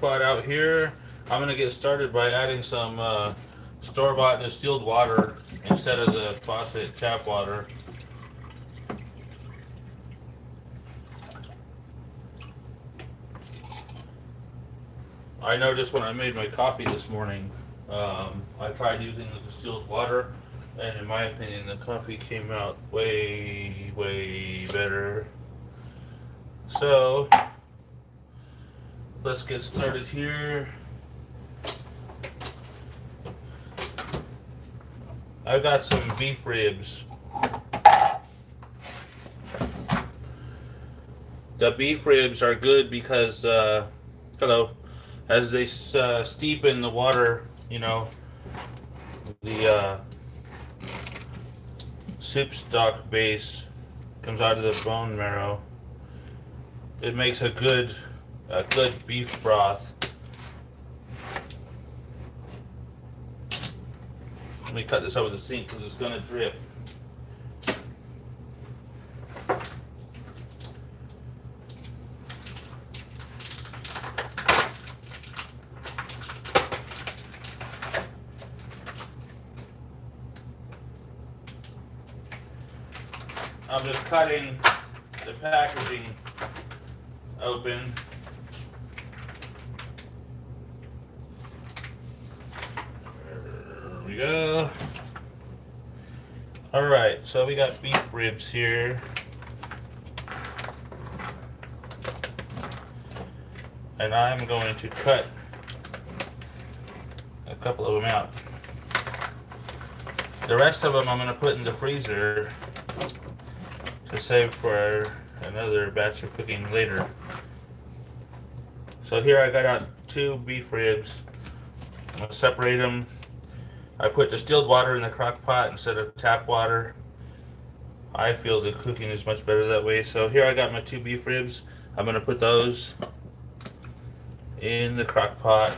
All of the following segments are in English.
pot out here. I'm gonna get started by adding some store-bought distilled water instead of the faucet tap water. I noticed when I made my coffee this morning, I tried using the distilled water, and in my opinion, the coffee came out way, way better. So, let's get started here. I've got some beef ribs. The beef ribs are good because, as they steep in the water, the soup stock base comes out of the bone marrow. It makes a good beef broth. Let me cut this over the sink because it's gonna drip. I'm just cutting the packaging open. There we go. Alright, so we got beef ribs here. And I'm going to cut a couple of them out. The rest of them I'm going to put in the freezer to save for another batch of cooking later. So here I got out 2 beef ribs. I'm going to separate them. I put distilled water in the crock pot instead of tap water. I feel the cooking is much better that way. So here I got my 2 beef ribs. I'm going to put those in the crock pot.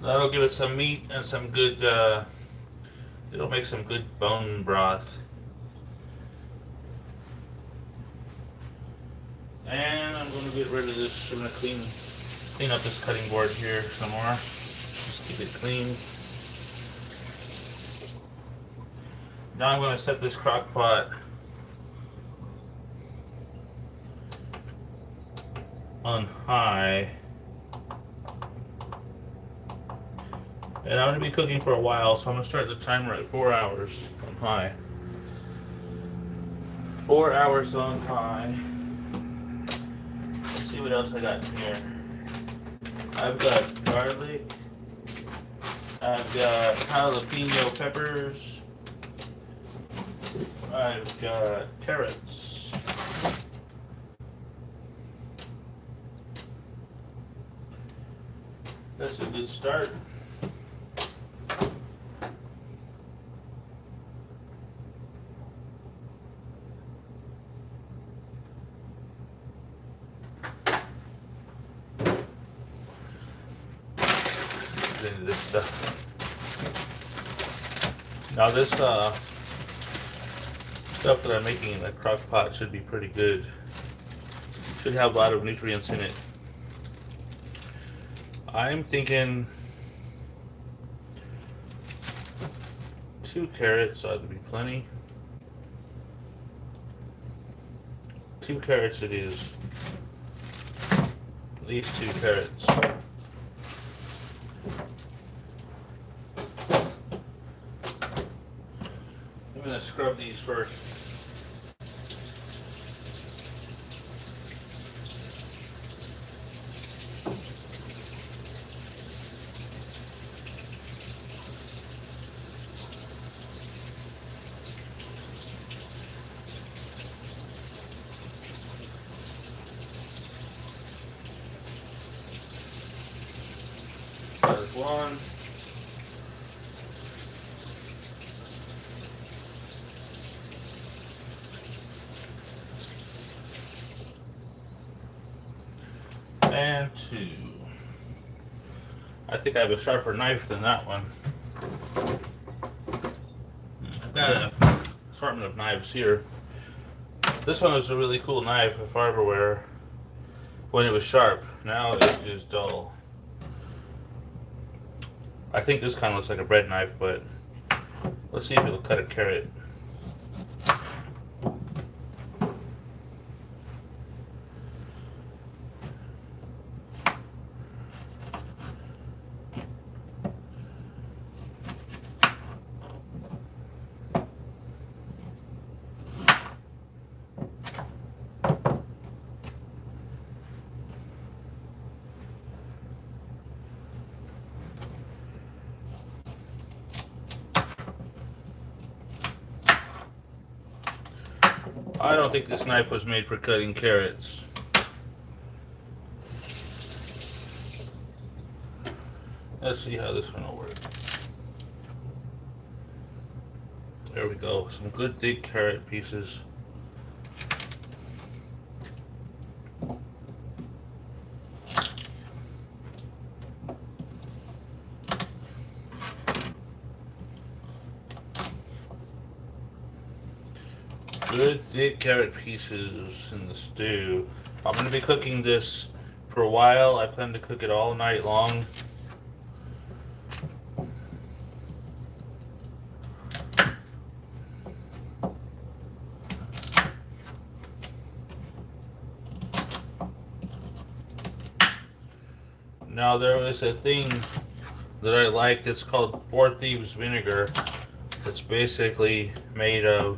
That'll give it some meat and some good, it'll make some good bone broth. And I'm going to get rid of this. I'm going to clean up this cutting board here some more. Just keep it clean. Now I'm going to set this crock pot on high. And I'm going to be cooking for a while, so I'm going to start the timer at 4 hours on high. 4 hours on high. Let's see what else I got in here. I've got garlic. I've got jalapeno peppers. I've got carrots. That's a good start. Into this stuff. Now this stuff that I'm making in the crock pot should be pretty good. Should have a lot of nutrients in it. I'm thinking 2 carrots ought to be plenty. 2 carrots it is. At least 2 carrots. I'm going to scrub these first. There's one. And 2. I think I have a sharper knife than that one. got an assortment of knives here. This one was a really cool knife if I ever wear when it was sharp. Now it is dull. I think this kind of looks like a bread knife, but let's see if it'll cut a carrot. I don't think this knife was made for cutting carrots. Let's see how this one will work. There we go. Some good thick carrot pieces. Good thick carrot pieces in the stew. I'm going to be cooking this for a while. I plan to cook it all night long. Now there is a thing that I like that's called Four Thieves vinegar. It's basically made of,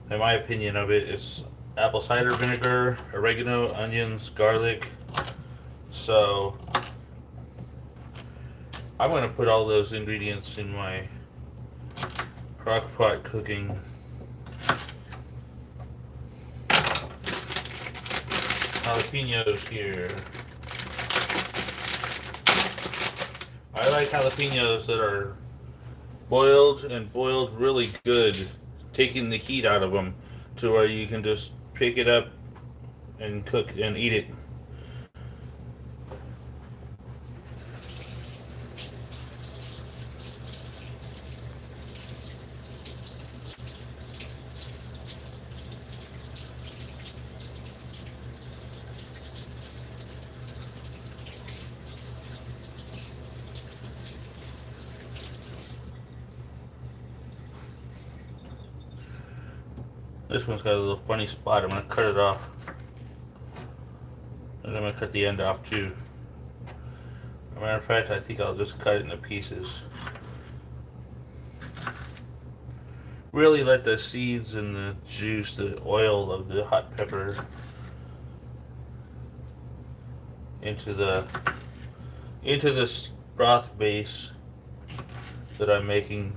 in my opinion of it, it's apple cider vinegar, oregano, onions, garlic. So I'm going to put all those ingredients in my crock pot cooking. Jalapenos here. I like jalapenos that are boiled and boiled really good, taking the heat out of them to where you can just pick it up and cook and eat it. This one's got a little funny spot. I'm going to cut it off. And I'm going to cut the end off too. As a matter of fact, I think I'll just cut it into pieces. Really let the seeds and the juice, the oil of the hot pepper into this broth base that I'm making.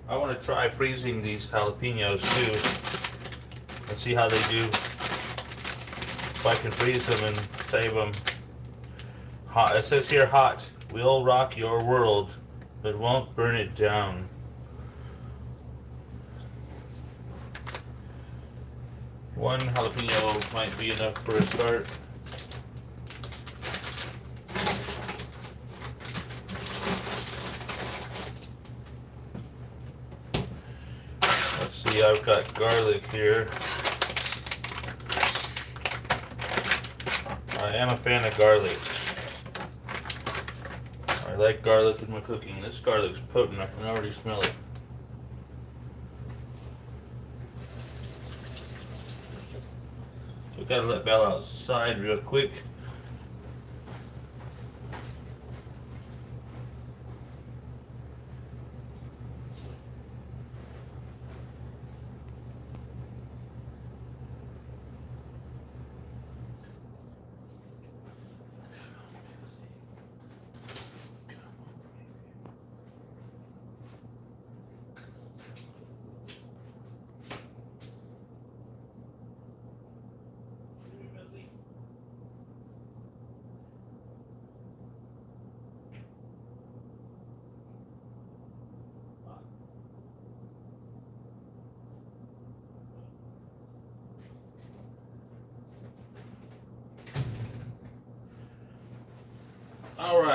I want to try freezing these jalapenos too and see how they do. If I can freeze them and save them. Hot. It says here hot. Will rock your world, but won't burn it down. One jalapeno might be enough for a start. Let's see, I've got garlic here. I am a fan of garlic. I like garlic in my cooking. This garlic's potent, I can already smell it. We gotta let Belle outside real quick.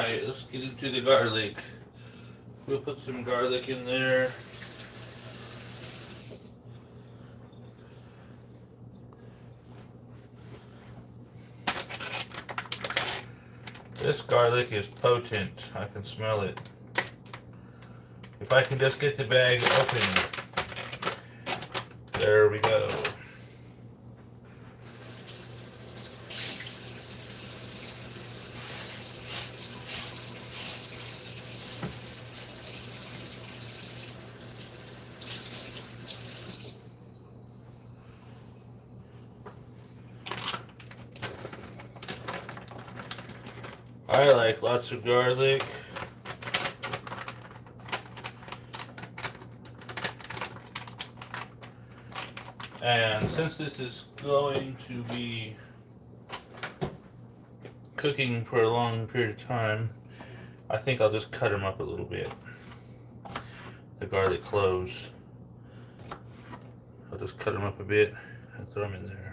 Alright, let's get into the garlic. We'll put some garlic in there. This garlic is potent. I can smell it. If I can just get the bag open. There we go. I like lots of garlic. And since this is going to be cooking for a long period of time, I think I'll just cut them up a little bit. The garlic cloves. I'll just cut them up a bit and throw them in there.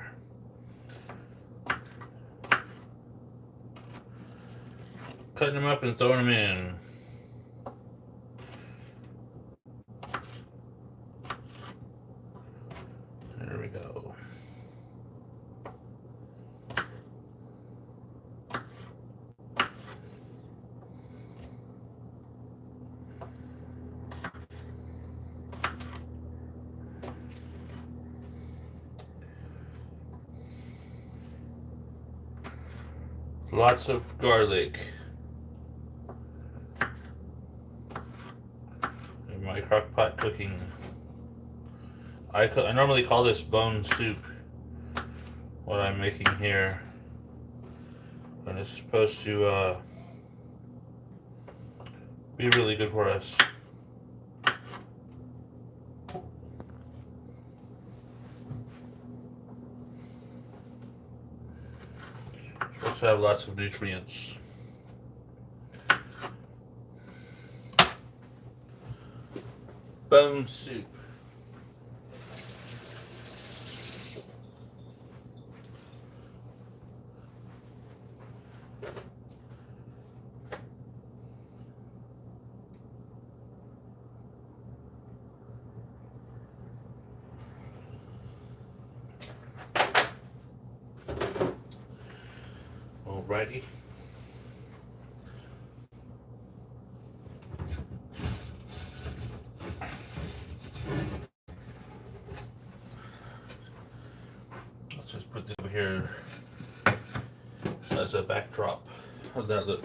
Cutting them up and throwing them in. There we go. Lots of garlic. My crock pot cooking. I normally call this bone soup, what I'm making here, and it's supposed to be really good for us. Supposed to have lots of nutrients. Bone soup. Alrighty. Just put this over here as a backdrop. How'd that look?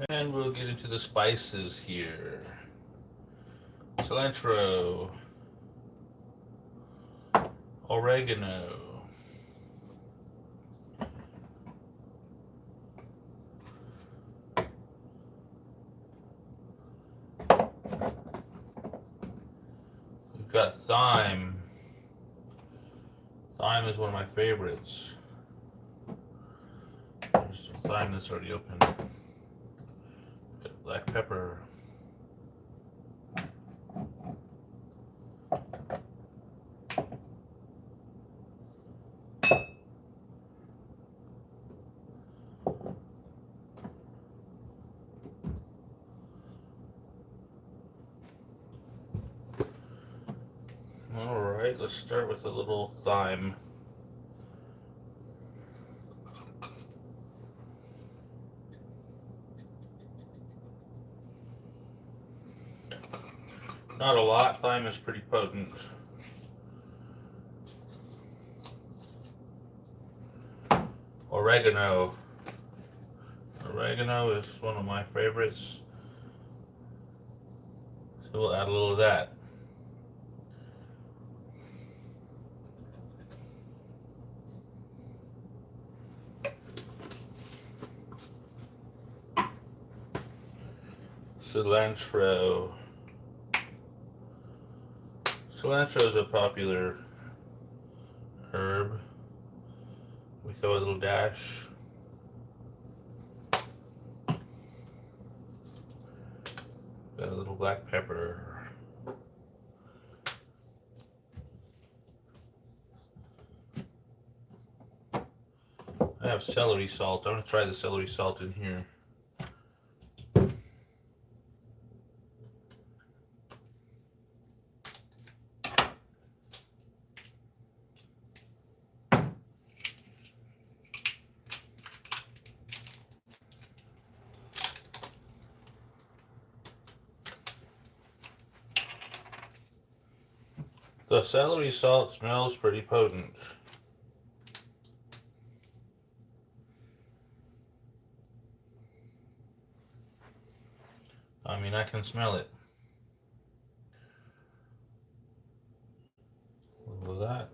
And we'll get into the spices here. Cilantro, oregano, we've got thyme. Thyme is one of my favorites. There's some thyme that's already open. Got black pepper. Alright, let's start with a little thyme. Not a lot, thyme is pretty potent. Oregano. Oregano is one of my favorites. So we'll add a little of that. Cilantro. Cilantro is a popular herb. We throw a little dash. Got a little black pepper. have celery salt. I'm going to try the celery salt in here. The celery salt smells pretty potent. I mean, I can smell it. A little of that.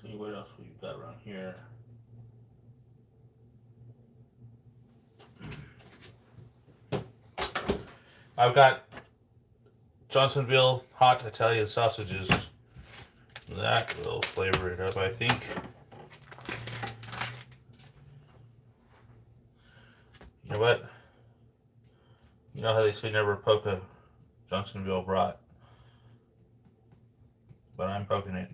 See what else we've got around here. I've got Johnsonville hot Italian sausages. That will flavor it up, I think. You know what? You know how they say never poke a Johnsonville brat? But I'm poking it.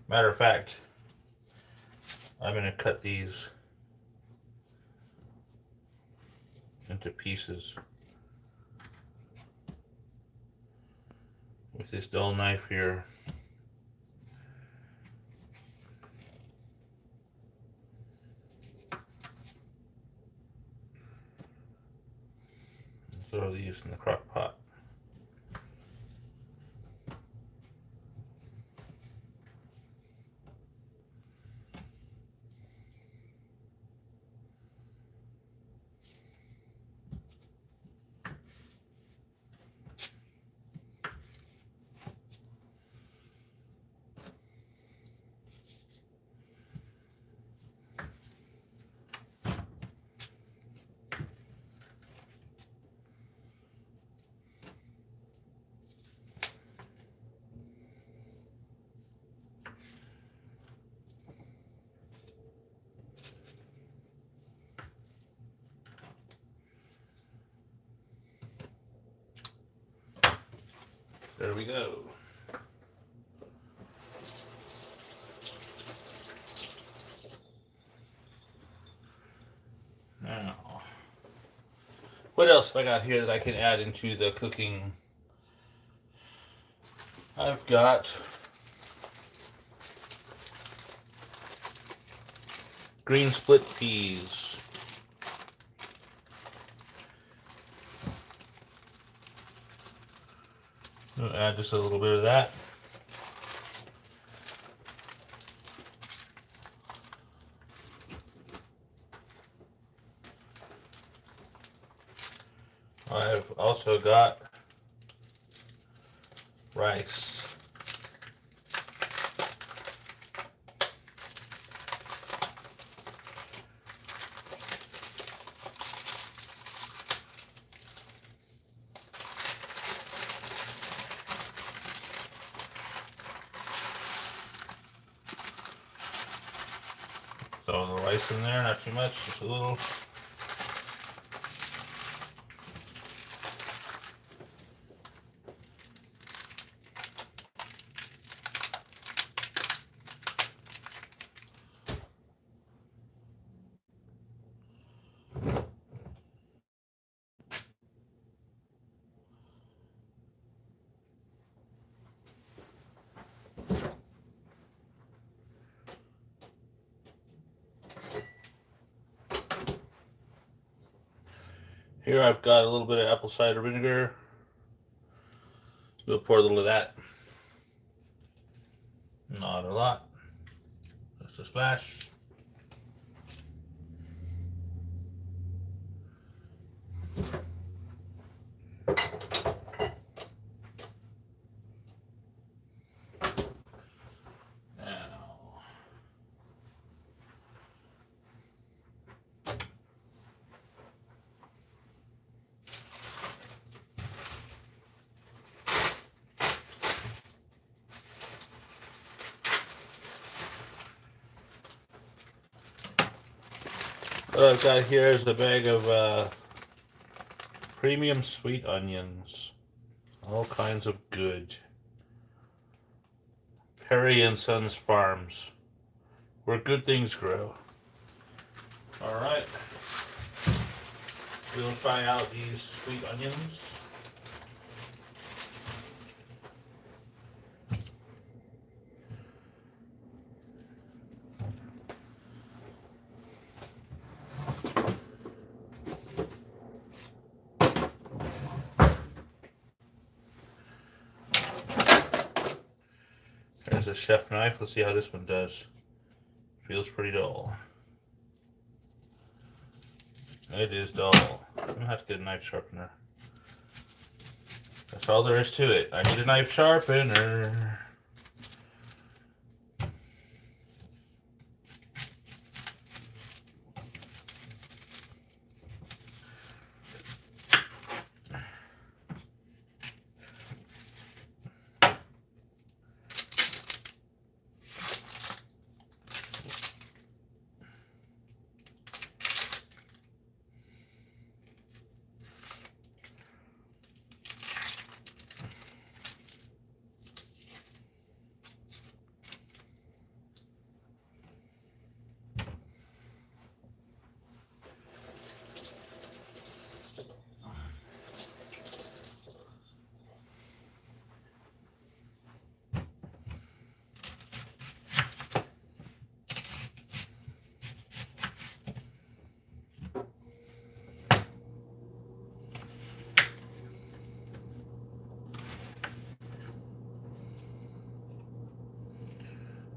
Matter of fact, I'm going to cut these into pieces with this dull knife here. Throw these in the crock pot. There we go. Now, what else have I got here that I can add into the cooking? I've got green split peas. I'll add just a little bit of that. I've also got rice. Throw the rice in there, not too much, just a little. Here I've got a little bit of apple cider vinegar. We'll pour a little of that. Not a lot. Just a splash. What I've got here is a bag of premium sweet onions. All kinds of good. Perry and Sons Farms, where good things grow. Alright. We'll try out these sweet onions. There's a chef knife. Let's see how this one does. Feels pretty dull. It is dull. I'm gonna have to get a knife sharpener. That's all there is to it. I need a knife sharpener.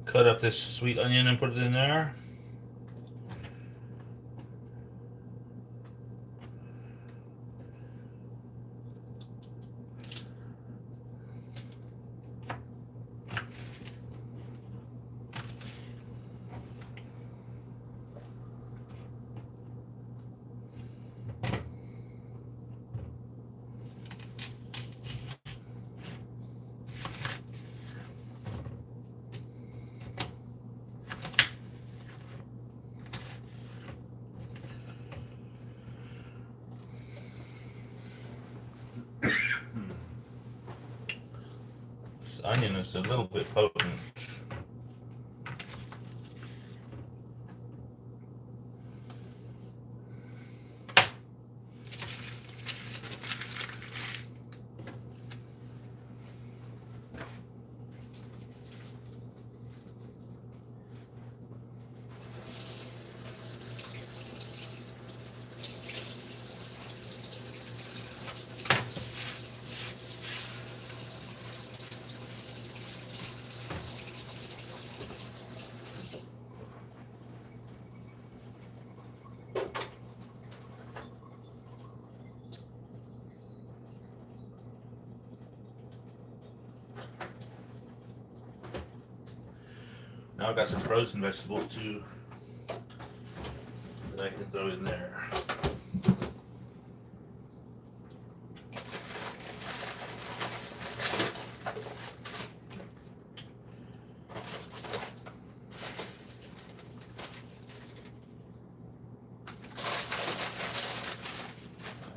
Cut up this sweet onion and put it in there. This onion is a little bit potent. Now I've got some frozen vegetables too that I can throw in there.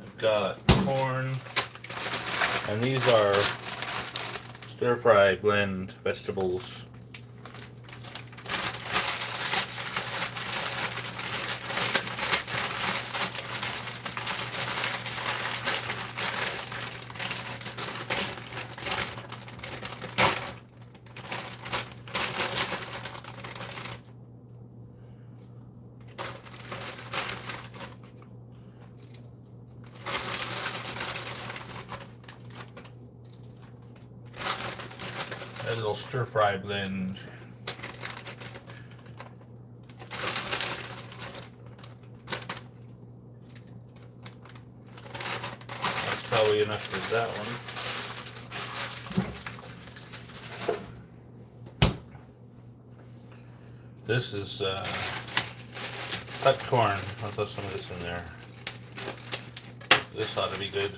I've got corn, and these are stir-fry blend vegetables. A little stir-fry blend. That's probably enough for that one. This is cut corn. I'll throw some of this in there. This ought to be good.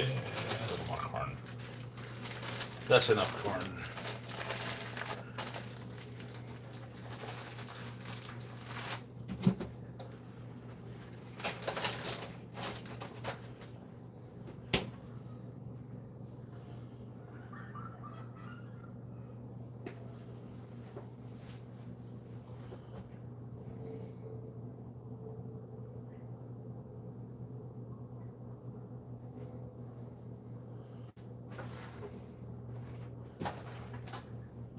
Okay, a little more corn. That's enough corn.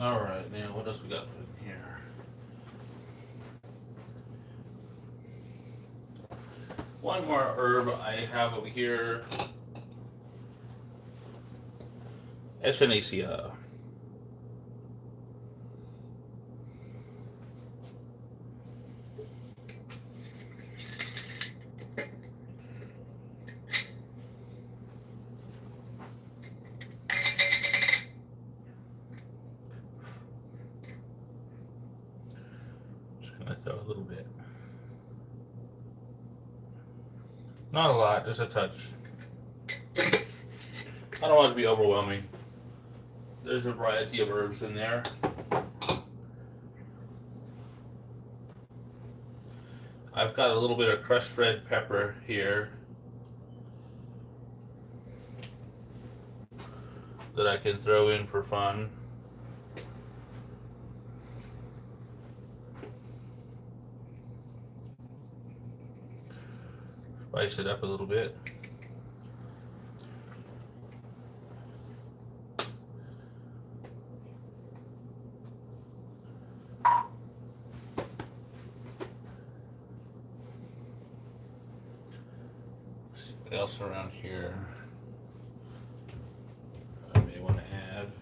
All right, now what else we got in here? One more herb I have over here. Echinacea. Just gonna throw a little bit. Not a lot, just a touch. I don't want it to be overwhelming. There's a variety of herbs in there. I've got a little bit of crushed red pepper here that I can throw in for fun. Spice it up a little bit. Let's see what else around here I may want to add.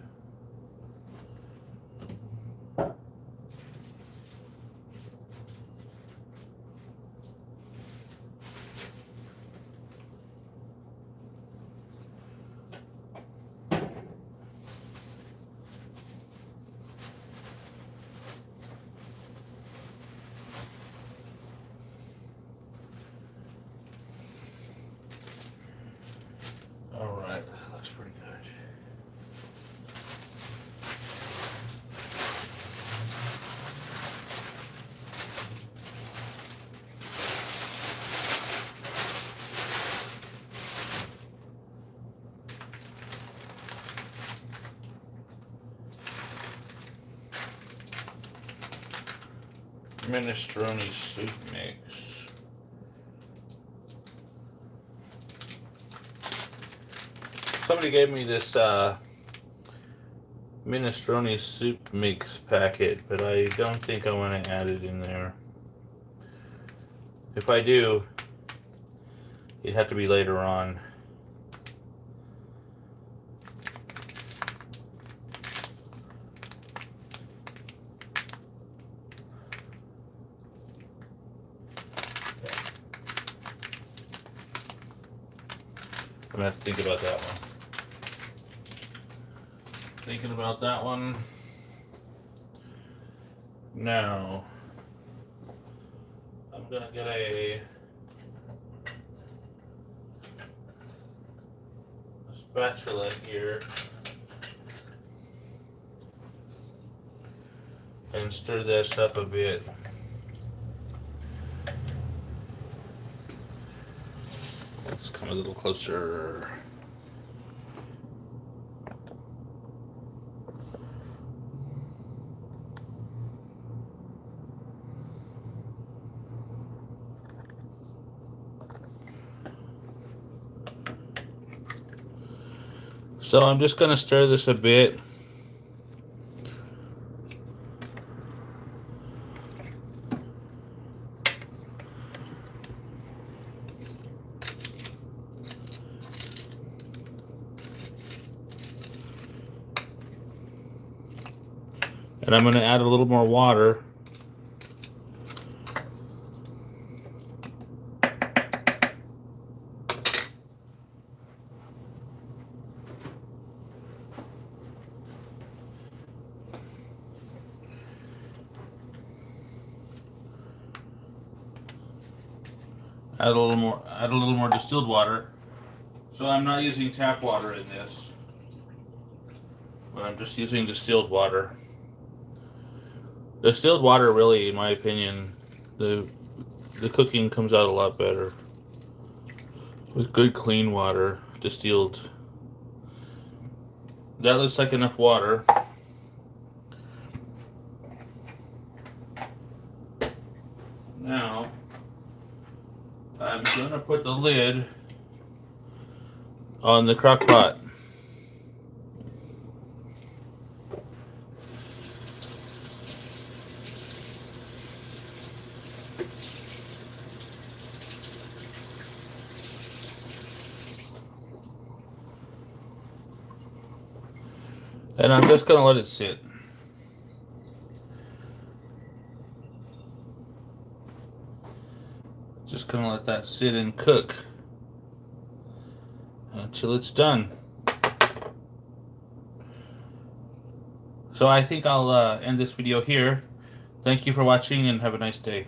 All right, that looks pretty good. Minestrone soup mix. Somebody gave me this minestrone soup mix packet, but I don't think I want to add it in there. If I do, it'd have to be later on. I'm gonna have to think about that one. Thinking about that one. Now, I'm gonna get a spatula here and stir this up a bit. Let's come a little closer. So I'm just going to stir this a bit. And I'm going to add a little more water. Add a little more distilled water So I'm not using tap water in this, but I'm just using distilled water. Distilled water, really, in my opinion, the cooking comes out a lot better with good clean water, distilled. That looks like enough water. Now, I'm going to put the lid on the crock pot. And I'm just going to let it sit. Just going to let that sit and cook until it's done. So I think I'll end this video here. Thank you for watching and have a nice day.